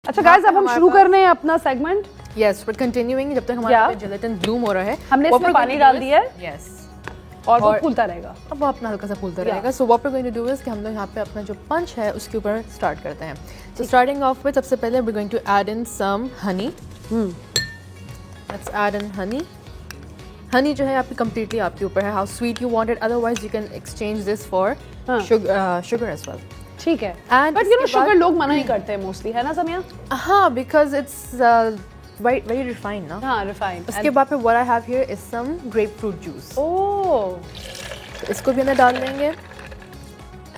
अच्छा गाइस, अब हम शुरू कर रहे हैं अपना सेगमेंट। यस, वी कंटिन्यूइंग जब तक हमारा जेलेटिन ब्लूम हो रहा है। हमने इसमें पानी डाल दिया है। यस, और वो फूलता रहेगा। अब वो अपना हल्का सा फूलता रहेगा। So what we going to do is कि हम लोग यहाँ पे अपना जो पंच है उसके ऊपर स्टार्ट करते हैं। सो स्टार्टिंग ऑफ विद सबसे पहले we going to add in some honey. Let's add in honey. Honey जो है आपकी कंप्लीटली आपके ऊपर है, how sweet you want it, otherwise you can exchange this for sugar as well. ठीक है, बट यू नो शुगर लोग मना ही करते हैं मोस्टली, है ना समिया? हाँ, बिकॉज इट्स very refined ना। हाँ, refined। उसके बाद पे what I have here is some grapefruit juice। तो इसको भी अंदर डाल देंगे।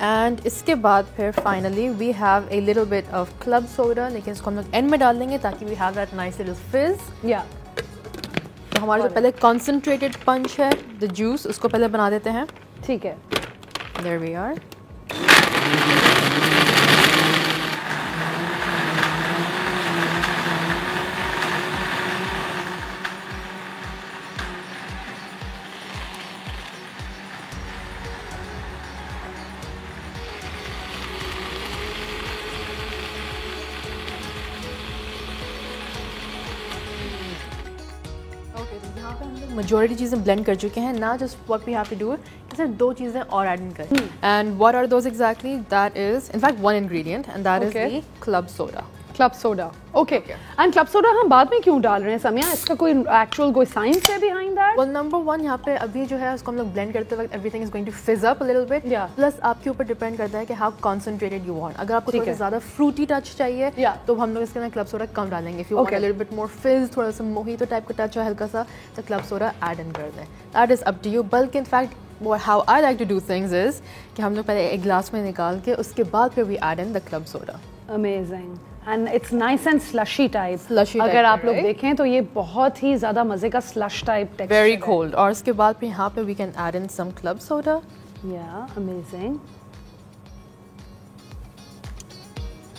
एंड इसके बाद फिर finally we have a little bit of club soda, लेकिन इसको हम लोग एंड में डाल देंगे ताकि we have that nice little fizz। या तो हमारा जो पहले concentrated punch है, the juice, उसको पहले बना देते हैं। ठीक है, there we are। मेजॉरिटी चीज़ें ब्लेंड कर चुके हैं ना। Just what we have to do, सिर्फ दो चीज़ें और ऐड इन करें। And what are those exactly? That is in fact one ingredient and that is the club soda. Club soda, okay. And club soda हम बाद में क्यों डाल रहे हैं समिया? इसका कोई एक्चुअल कोई साइंस है behind that? Well, number one, यहाँ पे अभी जो है उसको हम लोग ब्लेंड करते वक्त एवरीथिंग इज गोइंग टू फिज अप अ लिटिल बिट। प्लस आपके ऊपर डिपेंड करता है कि हाउ कॉन्सेंट्रेटेड यू वांट। अगर आपको थोड़ा ज़्यादा फ्रूटी टच चाहिए तो हम लोग इसके अंदर क्लब सोडा कम डालेंगे। If you want a little bit more फिज, थोड़ा सा मोहितो टाइप का टच है हल्का सा, तो क्लब सोडा ऐड इन कर दें। That is up to you. बल्कि in fact how I like to do things is कि हम लोग पहले एक ग्लास में निकाल के उसके बाद फिर we add in the club soda. Amazing. And it's nice and slushy type. Slushy अगर आप लोग देखें तो ये बहुत ही ज्यादा मजे का स्लश टाइप टेक्सचर है। Very cold. और उसके बाद फिर यहाँ पे we can add in some club soda. या, अमेजिंग।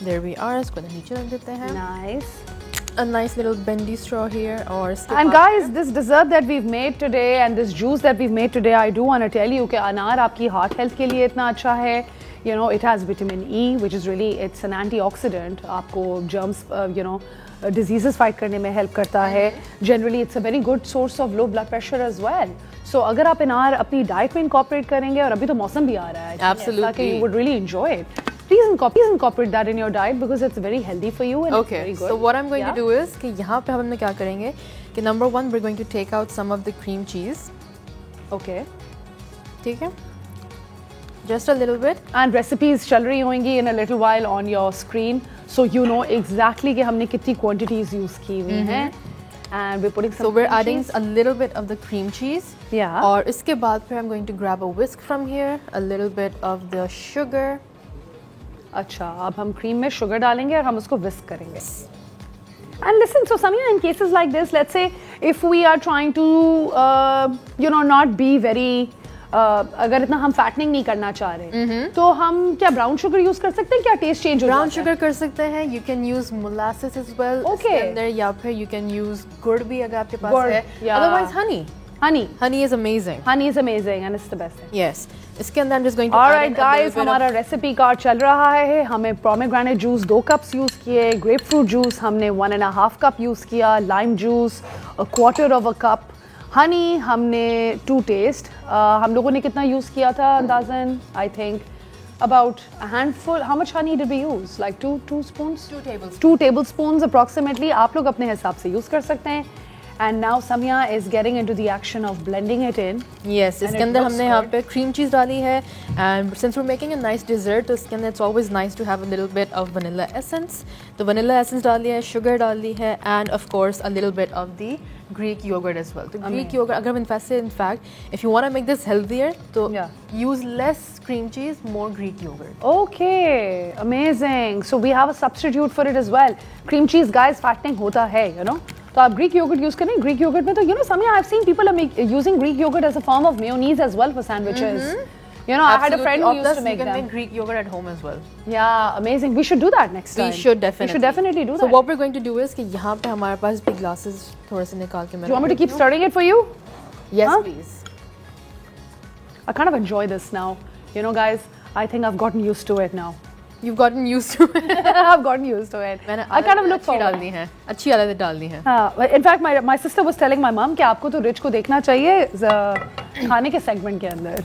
There we are. इसको नीचे रख देते हैं। Nice. A nice little bendy straw here. And guys, this dessert that we've made today and this juice that we've made today, I do want to tell you कि अनार आपकी heart health के लिए इतना अच्छा है। You know, it has vitamin E, which is really, it's an antioxidant. आपको germs, you know, diseases fight करने में help करता है। Generally, it's a very good source of low blood pressure as well. So अगर आप अनार अपनी diet में incorporate करेंगे, और अभी तो मौसम भी आ रहा है, absolutely, you would really enjoy it. Please incorporate that in your diet because it's very healthy for you and it's very good. So what I'm going to do is कि यहाँ पे हम क्या करेंगे कि number one, we're going to take out some of the cream cheese. Okay. ठीक है? Just a little bit. And recipes चल रही होंगी in a little while on your screen, so you know exactly कि हमने कितनी quantities use की हुई हैं. And we're putting some. So we're adding a little bit of the cream cheese. Yeah. और इसके बाद फिर I'm going to grab a whisk from here, a little bit of the sugar. अच्छा, अब हम क्रीम में शुगर डालेंगे और हम उसको विस्क करेंगे। And listen, so Samiya, in cases like this, let's say if we are trying to, you know, not be very, अगर इतना हम फैटनिंग नहीं करना चाह रहे, तो हम क्या ब्राउन शुगर यूज कर सकते हैं? क्या टेस्ट चेंज हो जाता है? ब्राउन शुगर कर सकते हैं। You can use molasses as well इसके अंदर, या फिर यू कैन यूज गुड़ भी अगर आपके पास है। Otherwise honey is amazing. Honey is amazing and it's the best thing. Yes. इसके अंदर I'm just going to all right guys, हमारा रेसिपी कार्ड चल रहा है। हमें पोमेग्रेनेट जूस 2 कप्स यूज किए, ग्रेपफ्रूट जूस हमने 1.5 कप यूज किया, लाइम जूस 1/4 कप, हनी हमने 2 टेस्ट। हम लोगों ने कितना यूज किया था अंदाजन? I think about a handful. How much honey did we use? Like 2 spoons? 2 tablespoons approximately. आप लोग अपने हिसाब से यूज कर सकते हैं। And now Samiya is getting into the action of blending it in. Yes, इसके अंदर हमने यहाँ पे cream cheese डाली है, and since we're making a nice dessert, तो इसके अंदर it's always nice to have a little bit of vanilla essence. तो vanilla essence डाली है, sugar डाली है, and of course a little bit of the Greek yogurt as well. तो Greek yogurt, अगर हम in fact, if you want to make this healthier, तो use less cream cheese, more Greek yogurt. Okay, amazing. So we have a substitute for it as well. Cream cheese, guys, fattening होता है, you know. तो आप Greek yogurt use करें। Greek yogurt में तो you know Samiya, I've seen people are using Greek yogurt as a form of mayonnaise as well for sandwiches. You know, I had a friend who used to make them. You can make Greek yogurt at home as well. Yeah, amazing. We should do that next time. We should definitely do that. So what we're going to do is कि यहाँ पे हमारे पास भी glasses थोड़े से निकाल के मैं. Do you want me to keep stirring it for you? Yes, please. I kind of enjoy this now. You know, guys, I think I've gotten used to it now. You've gotten used to it. I've gotten used to it. मैंने I kind of look forward. डालनी है, अच्छी आदत डालनी है. हाँ, in fact my sister was telling my mom कि आपको तो रिच को देखना चाहिए खाने के सेगमेंट के अंदर.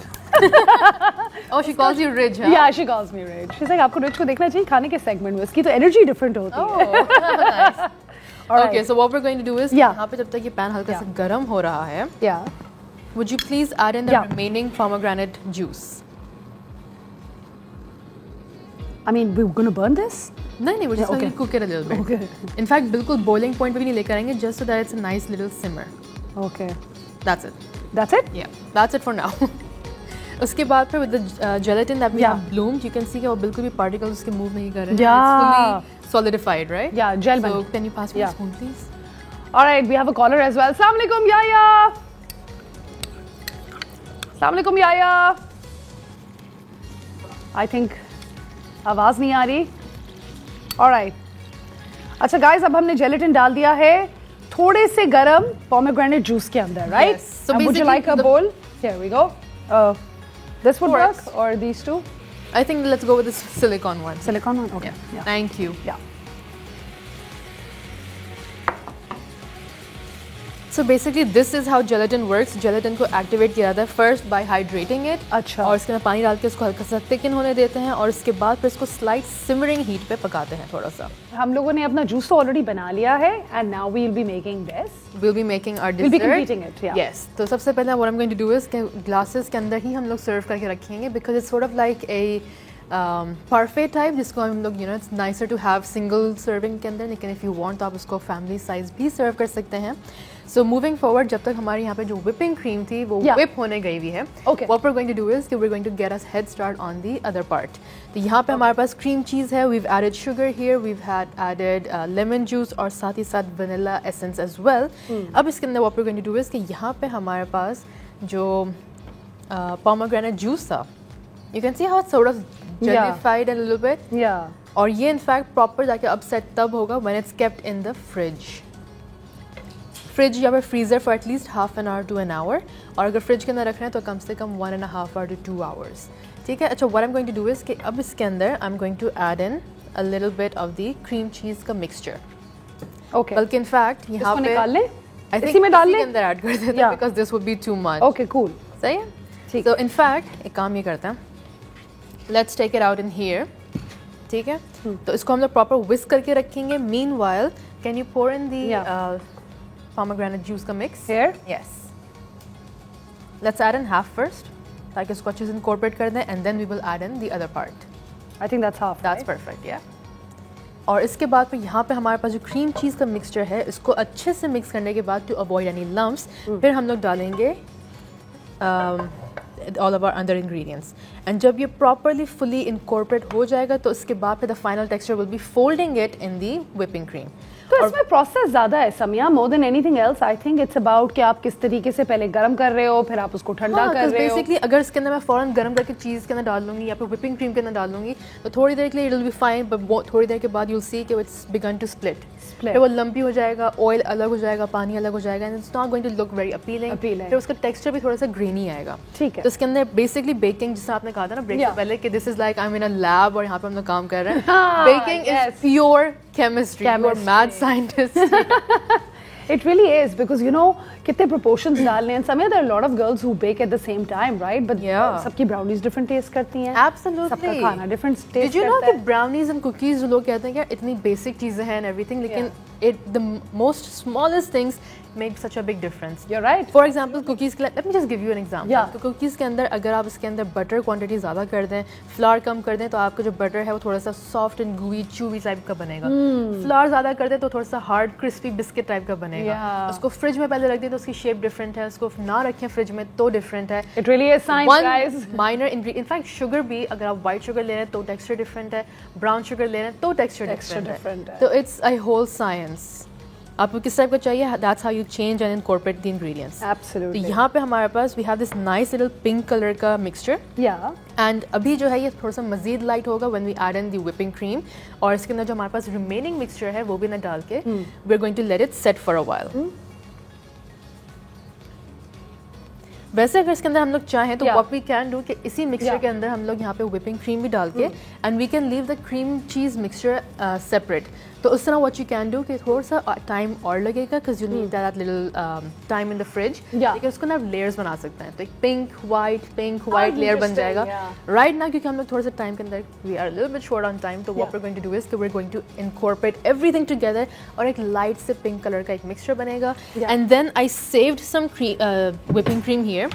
Oh, she calls you rich, huh? Yeah, she calls me rich. She's like आपको रिच को देखना चाहिए खाने के सेगमेंट में, उसकी तो एनर्जी डिफरेंट होती है. Oh, nice. Alright. Okay, so what we're going to do is यहाँ पे जब तक ये पैन हल्का सा गर्म हो रहा है, would you please add in the remaining pomegranate juice? I mean, we're going to burn this? नहीं, we're just going to cook it a little bit. Okay. In fact, बिल्कुल boiling point पे भी नहीं लेकर आएंगे, just so that it's a nice little simmer. Okay. That's it. That's it? Yeah, that's it for now. उसके बाद फिर with the gelatin that we have bloomed, you can see कि वो बिल्कुल भी particles उसके move नहीं कर रहे हैं. Yeah. It's fully solidified, right? Yeah, gel band. So can you pass me a spoon, please? All right, we have a caller as well. Assalamu alaikum, Yaya. Assalamu alaikum, Yaya. I think आवाज नहीं आ रही. Alright. अच्छा guys, अब हमने gelatin डाल दिया है थोड़े से गरम pomegranate juice के अंदर, right? Yes. So would you like a bowl? Here we go. This would work or these two? I think let's go with this silicone one. Silicone one? Okay. Yeah. Thank you. Yeah. So basically this is how gelatin works. Gelatin को activate किया जाता है first by hydrating it. अच्छा. और इसके अंदर पानी डाल के इसको हल्का सा thicken होने देते हैं और इसके बाद फिर इसको slight simmering heat पे पकाते हैं थोड़ा सा. हम लोगों ने अपना जूस तो ऑलरेडी बना लिया है and now we'll be making this. We'll be making our dessert. We'll be completing it. Yeah. Yes. तो सबसे पहले what I'm going to do is कि glasses के अंदर ही हम लोग serve करके रखेंगे because it's sort of like a parfait type जिसको हम लोग it's nicer to have single serving के अंदर, लेकिन if you want तो आप उसको family size भी serve कर सकते हैं. So moving forward, जब तक हमारे यहाँ पे जो whipping cream थी वो whip होने गई हुई है. Okay. What we're going to do is कि we're going to get us head start on the other part. तो यहाँ पे हमारे पास cream cheese है. We've added sugar here. We've added lemon juice और साथ ही साथ vanilla essence as well. अब इसके अंदर what we're going to do is कि यहाँ पे हमारे पास जो pomegranate juice था, you can see how it's sort of jellified a little bit. Yeah. और ये in fact proper जाके upset तब होगा when it's kept in the fridge. Fridge या फिर freezer for at least half an hour to an hour, और अगर fridge के अंदर रख रहे हैं तो कम से कम 1.5 hour to 2 hours. ठीक है. अच्छा, what I am going to do is कि अब इसके अंदर I am going to add in a little bit of the cream cheese का मिक्सचर. ओके. बल्कि इनफैक्ट यहाँ पे निकाल लें, इसी में डाल लें, इसके अंदर ऐड कर देते हैं because this would be too much. Okay, cool. सही है. ठीक. तो इनफैक्ट एक काम ये करते हैं, let's take it out in here. ठीक है. तो इसको हम लोग प्रॉपर विस्क करके रखेंगे. Meanwhile can you pour in the pomegranate juice का mix here? Yes. Let's add in half first ताकि इसको अच्छे से incorporate कर दें and then we will add in the other part. I think that's half. That's perfect, yeah. और इसके बाद फिर यहाँ पे हमारे पास जो cream cheese का mixture है इसको अच्छे से mix करने के बाद to avoid any lumps फिर हम लोग डालेंगे all of our other ingredients. And जब ये properly fully incorporate हो जाएगा तो इसके बाद फिर the final texture will be folding it in the whipping cream. तो इसमें प्रोसेस ज़्यादा है Samiya, more than anything else. I think it's about कि आप किस तरीके से पहले गर्म कर रहे हो, फिर आप उसको ठंडा कर रहे हो. बेसिकली अगर इसके अंदर मैं फौरन गर्म करके चीज़ के अंदर डाल लूँगी या फिर व्हिपिंग क्रीम के अंदर डाल लूँगी तो थोड़ी देर के लिए it will be fine, but थोड़ी देर के बाद यू विल सी कि इट्स बिगन टू स्प्लिट. फिर वो लंपी हो जाएगा, ऑयल अलग हो जाएगा, पानी अलग हो जाएगा and it's not going to look very appealing. फिर उसका टेक्सचर भी थोड़ा सा ग्रेनी आएगा. ठीक है. तो इसके अंदर बेसिकली बेकिंग, जिससे आपने कहा था ना ब्रेक से पहले कि this is like I am in a lab और यहाँ पे हम लोग काम कर रहे हैं. Baking is pure chemistry. You're mad scientist. It really is because कितने proportions डालने हैं. Samiya, there are a lot of girls who bake at the same time, right? But सबकी brownies different taste करती हैं. Absolutely. सबका खाना different taste करता है. Did you know कि brownies and cookies जो लोग कहते हैं कि इतनी basic चीजें हैं and everything, लेकिन the most smallest things make such a big difference. You're right. For example, cookies के लिए, let me just give you an example. Yeah. तो cookies के अंदर अगर आप इसके अंदर butter quantity ज़्यादा कर दें, flour कम कर दें, तो आपका जो butter है वो थोड़ा सा soft and gooey, chewy type का बनेगा. Flour ज़्यादा कर दें तो थोड़ा सा hard, crispy biscuit type का बनेगा. उसको फ्रिज में पहले रख दें तो उसकी shape different है, उसको ना रखें फ्रिज में तो different है. It really is science, guys. One minor ingredient. In fact, sugar भी अगर आप white sugar ले रहे हैं तो texture different है, brown sugar ले रहे हैं तो texture different है. तो it's a whole science. आपको किस टाइप का चाहिए, that's how you change and incorporate the ingredients. Absolutely. तो यहाँ पे हमारे पास we have this nice little pink color का mixture. Yeah. And अभी जो है ये थोड़ा सा मज़ीद light होगा when we add in the whipping cream. और इसके अंदर जो हमारे पास remaining mixture है वो भी ना डाल के we're going to let it set for a while. वैसे अगर इसके अंदर हम लोग चाहें तो व्हाट वी कैन डू कि इसी मिक्सचर के अंदर हम लोग यहाँ पे व्हिपिंग क्रीम भी डाल के and we can leave the cream cheese mixture separate. तो उस तरह व्हाट यू कैन डू कि थोड़ा सा टाइम और लगेगा because you need that little time in the fridge, लेकिन उसको ना लेयर्स बना सकते हैं। तो एक पिंक वाइट लेयर बन जाएगा राइट ना, क्योंकि हम लोग थोड़ा सा टाइम के अंदर we are little bit short on time. तो what we are going to do is we are going to incorporate everything together और एक लाइट से पिंक कलर का एक मिक्सचर बनेगा। And then I saved some whipping cream here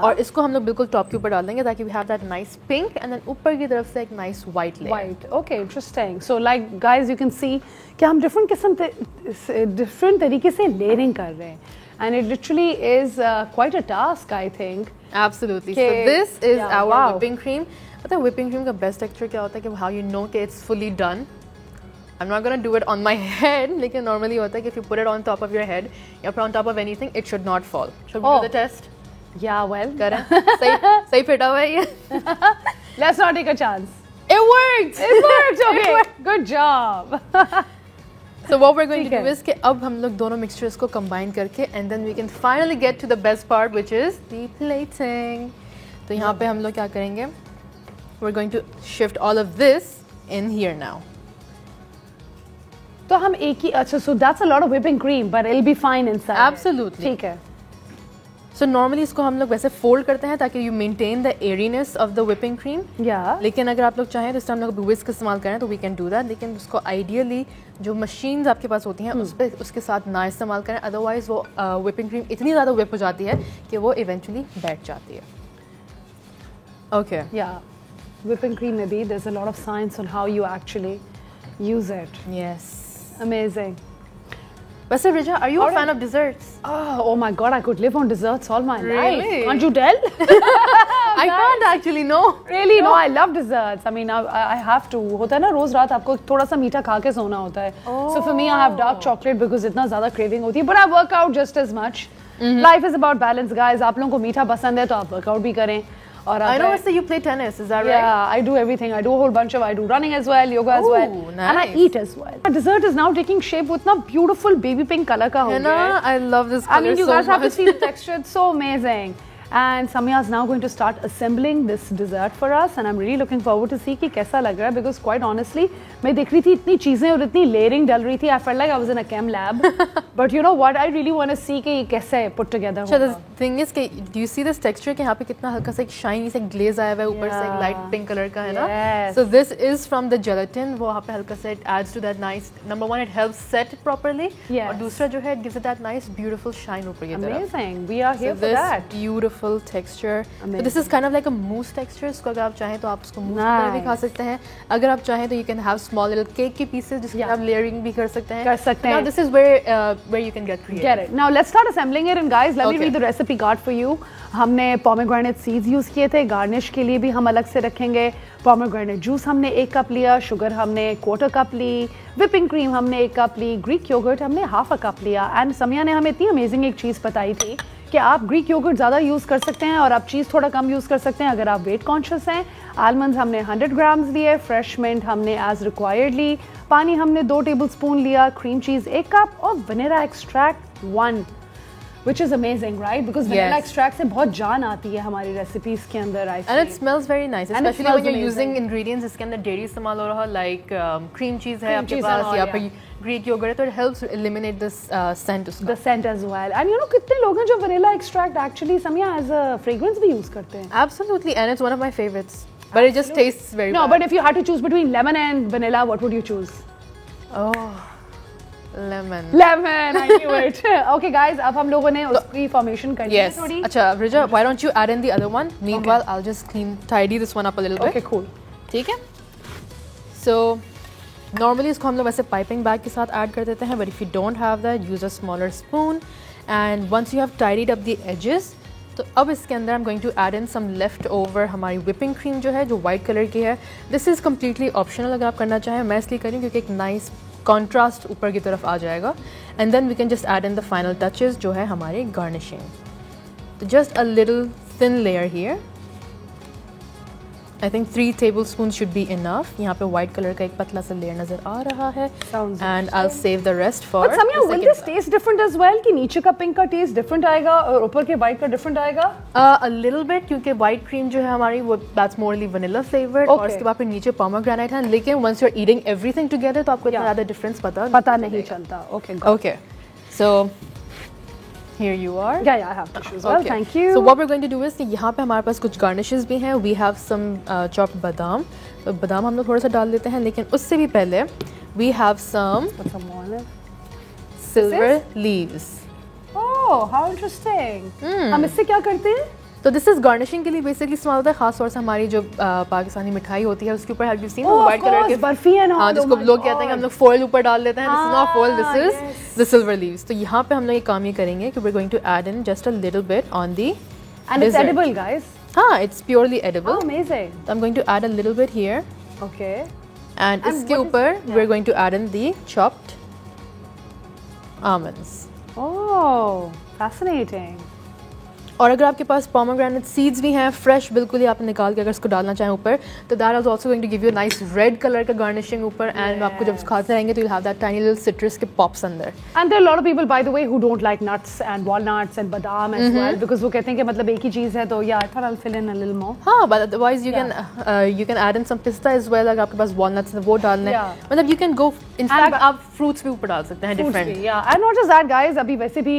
और इसको हम लोग बिल्कुल टॉप के ऊपर डाल देंगे ताकि we have that nice pink and then ऊपर की तरफ से एक nice white layer. White, okay, interesting. So like guys you can see कि हम डिफरेंट तरीके से लेयरिंग कर रहे हैं and it literally is quite a task, I think. Absolutely. So this is our whipping cream. पता है whipping cream का best texture क्या होता है कि how you know कि it's fully done. I'm not gonna do it on my head, लेकिन normally होता है कि if you put it on top of your head या on top of anything, it should not fall. Should we do the test? Yeah, well. करें? सही fit हुआ है ये? Let's not take a chance. It worked. It worked. Okay. Good job. So what we're going to do is कि अब हम लोग दोनों mixtures को combine करके and then we can finally get to the best part which is the plating. तो यहाँ पे हम लोग क्या करेंगे? We're going to shift all of this in here now. तो हम एक ही अच्छा so that's a lot of whipping cream but it'll be fine inside. Absolutely. ठीक है. So normally इसको हम लोग वैसे फोल्ड करते हैं ताकि you maintain the airiness of the whipping cream. Yeah. लेकिन अगर आप लोग चाहें तो इस टाइम लोग whisk इस्तेमाल करें तो we can do that. लेकिन उसको ideally जो machines आपके पास होती हैं उस पर उसके साथ ना इस्तेमाल करें, otherwise वो whipping cream इतनी ज़्यादा whip हो जाती है कि वो eventually बैठ जाती है. Okay. Yeah. Whipping cream में भी there's a lot of science on how you actually use it. Yes. Amazing. वैसे Rija, are you a fan of desserts? Oh my God, I could live on desserts all my life. Really? Can't you tell? I can't actually, no. Really? No, I love desserts. I mean, I have to. होता है ना रोज रात आपको थोड़ा सा मीठा खा के सोना होता है. So for me, I have dark chocolate because इतना ज़्यादा craving होती है. But I work out just as much. Life is about balance, guys. आप लोगों को मीठा पसंद है तो आप workout भी करें. और I know that you play tennis, is that right? Yeah, I do everything. I do a whole bunch of. I do running as well, yoga as well, nice. and I eat as well. My dessert is now taking shape with ना beautiful baby pink color का हो गया है. I love this color. I mean, you so guys have to much. see the texture. It's so amazing. And Samiya is now going to start assembling this dessert for us, and I'm really looking forward to see कि कैसा लग रहा है. Because quite honestly, मैं देख रही थी इतनी चीजें और इतनी layering डल रही थी. I felt like I was in a chem lab. But you know what? I really want to see कि ये कैसे put together So होगा. the thing is कि do you see this texture कि यहाँ पे कितना हल्का सा एक shiny सा glaze आया हुआ है ऊपर से एक light pink color का है ना? Yes. So this is from the gelatin. वो यहाँ पे हल्का सा it adds to that nice. Number one, it helps set it properly. Yes. और दूसरा जो है it gives it that nice beautiful shine ऊपर की तरफ. Amazing. We are here So for this that. beautiful texture. So this is kind of like a mousse texture. इसको अगर आप चाहें तो आप उसको mousse की तरह भी खा सकते हैं. अगर आप चाहें तो you can have small little cake के pieces जिसके आप layering भी कर सकते हैं. कर सकते हैं. Now this is where you can get creative. Get it. Now let's start assembling it, and guys, let me read the recipe card for you. हमने pomegranate seeds use किए थे. Garnish के लिए भी हम अलग से रखेंगे. Pomegranate juice हमने 1 कप लिया. Sugar हमने 1/4 कप ली. Whipping cream हमने 1 कप ली. Greek yogurt हमने ½ कप लिया. And Samiya ने हमें इतनी amazing एक चीज़ बताई थी कि आप ग्रीक योगर्ट ज़्यादा यूज़ कर सकते हैं और आप चीज़ थोड़ा कम यूज़ कर सकते हैं अगर आप वेट कॉन्शियस हैं. आलमंड्स हमने 100 ग्राम्स लिए. फ्रेश मिंट हमने एज रिक्वायर्ड ली. पानी हमने 2 टेबलस्पून लिया. क्रीम चीज़ 1 कप और vanilla extract 1, which is amazing, right? Because vanilla extract से बहुत जान आती है हमारी recipes के अंदर. I feel. And it smells very nice, And especially when you're using ingredients जिसके अंदर dairy इस्तेमाल हो रहा है, like cream cheese है आपके पास या फिर Greek yogurt, तो it helps eliminate this scent उसका. The scent as well. And you know कितने लोग हैं जो vanilla extract actually Samiya as a fragrance भी use करते हैं. Absolutely, and it's one of my favorites. But it just tastes very No, bad. but if you had to choose between lemon and vanilla, what would you choose? Oh, lemon. Lemon, I knew it. Okay, guys, अब हम लोगों ने उसकी formation कर ली है Yes. थोड़ी. अच्छा, Rija, why don't you add in the other one? Meanwhile, I'll just tidy this one up a little bit. Okay, cool. ठीक है? So, normally इसको हम लोग वैसे piping bag के साथ add कर देते हैं, but if you don't have that, use a smaller spoon. And once you have tidied up the edges, तो अब इसके अंदर I'm going to add in some leftover हमारी whipping cream जो है, जो white color की है. This is completely optional अगर आप करना चाहें. मैं इसलिए करी क्योंकि एक nice contrast ऊपर की तरफ आ जाएगा. And then we can just add in the final touches जो है हमारी garnishing. So just a little thin layer here. I think 3 tablespoons should be enough. यहाँ पे white color का एक पतला सा layer नजर आ रहा है. Sounds and I'll save the rest for. But Samiya, will this taste different as well? कि नीचे का pink का taste different आएगा और ऊपर के white का different आएगा? A little bit, क्योंकि white cream जो है हमारी वो that's morely vanilla flavored. और उसके बाद फिर नीचे pomegranate है. लेकिन once you're eating everything together तो आपको इतना ज़्यादा difference पता नहीं चलता. Okay. Okay. So. Here you are. Yeah, I have tissues. Well, thank you. So what we're going to do is कि यहाँ पे हमारे पास कुछ garnishes भी हैं. We have some chopped badam. तो बादाम हम लोग थोड़ा सा डाल देते हैं, लेकिन उससे भी पहले we have some silver leaves. Oh, how interesting. हम इससे क्या करते हैं? तो दिस इज गार्निशिंग के लिए बेसिकली इस्तेमाल होता है. खास तौर से हमारी जो पाकिस्तानी मिठाई होती है उसके ऊपर have you seen white colour के बर्फी है ना, हाँ, जिसको लोग कहते हैं कि हम लोग फॉइल ऊपर डाल देते हैं. This is not foil, this is the silver leaves. तो यहाँ पे हम लोग ये काम ये करेंगे कि we are going to add in just a little bit on the end it's edible guys. हाँ, it's purely edible. Amazing. So I'm going to add a little bit here. Okay. And इसके ऊपर we're going to add in the chopped almonds. Oh, fascinating. और अगर आपके पास pomegranate seeds भी हैं fresh बिल्कुल ही आपने निकाल के अगर इसको डालना चाहें ऊपर तो that is also going to give you a nice red color का garnishing ऊपर and आपको जब खाते रहेंगे तो you'll have that tiny little citrus के pops अंदर. And there are a lot of people by the way who don't like nuts and walnuts and badam as well because वो कहते हैं कि मतलब एक ही चीज़ है तो yeah I thought I'll fill in a little more. हाँ, but otherwise you can add in some pista as well. अगर आपके पास walnuts हैं वो डालने मतलब you can go in fact आप fruits भी ऊपर डाल सकते हैं different. Yeah, and not just that guys, अभी वैसे भी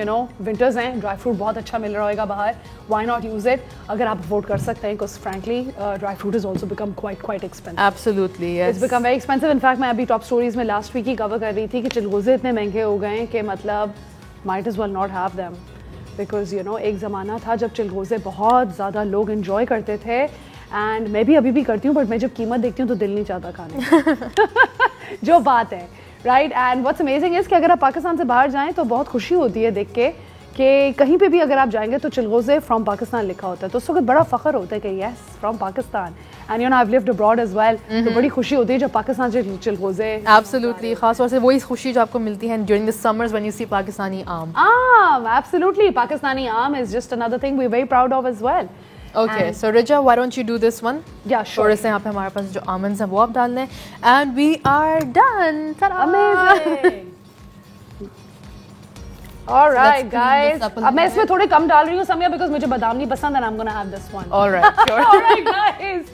you know winters हैं, dry fruit बहुत अच्छा मिल रहेगा बाहर. Why not use it? अगर आप अफोर्ड कर सकते हैं because frankly dry fruit has also become quite expensive. Absolutely, yes. It's become very expensive. In fact मैं अभी top stories में last week ही cover कर रही थी कि चिलगोज़े इतने महंगे हो गए हैं कि मतलब might as well not have them because you know एक ज़माना था जब चिलगोज़े बहुत ज़्यादा लोग enjoy करते थे and मैं भी अभी भी करती हूँ but मैं जब कीमत देखती हूँ तो दिल नहीं चाहता खाने का. जो बात है right. And what's amazing is कि अगर आप पाकिस्तान से बाहर जाएं तो बहुत खुशी होती है देख के कि कहीं पे भी अगर आप जाएंगे तो चिलगोज़े फ्रॉम पाकिस्तान लिखा होता है तो उस वक्त बड़ा फ़ख्र होता है कि yes from Pakistan and you know I have lived abroad as well. तो बड़ी खुशी होती है जब पाकिस्तान से चिलगोज़े. एब्सोल्युटली, खास तौर से वही खुशी जो आपको मिलती है during the summers when you see Pakistani aam. Absolutely, Pakistani aam is just another thing we are very proud of as well. Okay, so Rija, why don't you do this one? Yeah, sure. थोड़े से यहाँ पे हमारे पास जो almonds हैं वो आप डाल लें and we are done. Ta-da! Amazing. All right, guys. अब मैं इसमें थोड़े कम डाल रही हूँ समिया because मुझे बादाम नहीं पसंद and I'm gonna have this one. All right, sure. All right, guys.